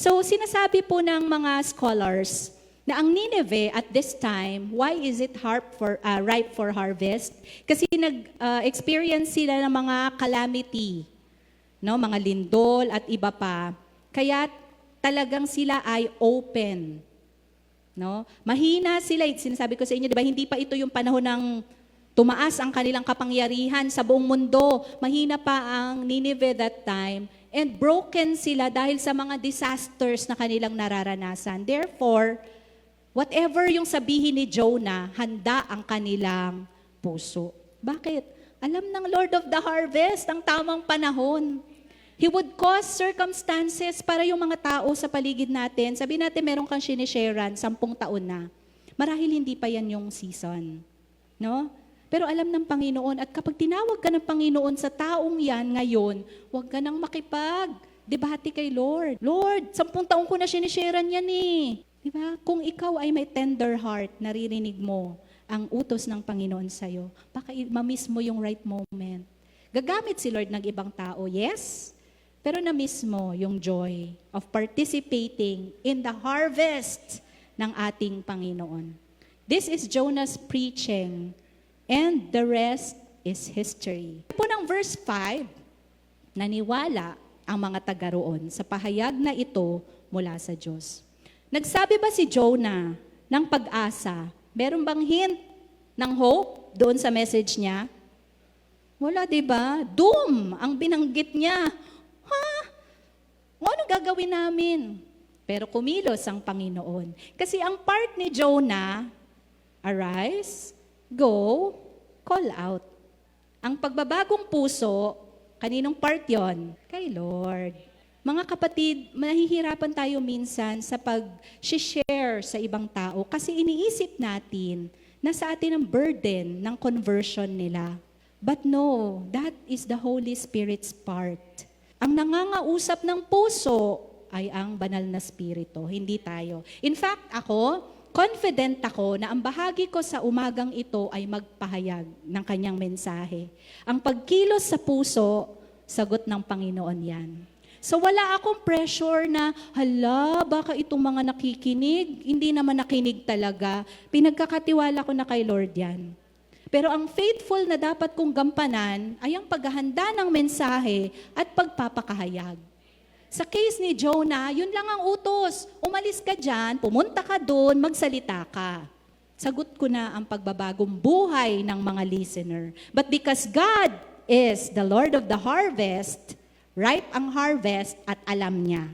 So, sinasabi po ng mga scholars na ang Nineveh at this time, why is it ripe for harvest? Kasi nag-experience sila ng mga calamity, no? Mga lindol at iba pa. Kaya talagang sila ay open. No? Mahina sila. Sinasabi ko sa inyo, di ba, hindi pa ito yung panahon ng tumaas ang kanilang kapangyarihan sa buong mundo. Mahina pa ang Nineveh that time. And broken sila dahil sa mga disasters na kanilang nararanasan. Therefore, whatever yung sabihin ni Jonah, handa ang kanilang puso. Bakit? Alam ng Lord of the Harvest ang tamang panahon. He would cause circumstances para yung mga tao sa paligid natin. Sabi natin meron kang sinisharean, 10 taon na. Marahil hindi pa yan yung season. No? Pero alam ng Panginoon, at kapag tinawag ka ng Panginoon sa taong yan ngayon, huwag ka nang makipag-debate kay Lord. Lord, 10 taon ko na sinisharean yan eh. Diba? Kung ikaw ay may tender heart, naririnig mo ang utos ng Panginoon sa'yo, baka ma-miss mo yung right moment. Gagamit si Lord ng ibang tao, yes, pero na-miss mo yung joy of participating in the harvest ng ating Panginoon. This is Jonah's preaching, and the rest is history. Po ng verse 5, naniwala ang mga taga roon sa pahayag na ito mula sa Diyos. Nagsabi ba si Jonah ng pag-asa? Meron bang hint ng hope doon sa message niya? Wala, di ba? Doom ang binanggit niya. Ano gagawin namin? Pero kumilos ang Panginoon. Kasi ang part ni Jonah, arise, go, call out. Ang pagbabagong puso, kaninong part yon? Kay Lord. Mga kapatid, mahihirapan tayo minsan sa pag-share sa ibang tao kasi iniisip natin na sa atin ang burden ng conversion nila. But no, that is the Holy Spirit's part. Ang nangangausap ng puso ay ang banal na spirito, hindi tayo. In fact, confident ako na ang bahagi ko sa umagang ito ay magpahayag ng kanyang mensahe. Ang pagkilos sa puso, sagot ng Panginoon yan. So wala akong pressure na, baka itong mga nakikinig, hindi naman nakinig talaga. Pinagkakatiwala ko na kay Lord yan. Pero ang faithful na dapat kong gampanan ay ang paghahanda ng mensahe at pagpapakahayag. Sa case ni Jonah, yun lang ang utos. Umalis ka dyan, pumunta ka doon, magsalita ka. Sagot ko na ang pagbabagong buhay ng mga listener. But because God is the Lord of the harvest, ripe ang harvest at alam niya.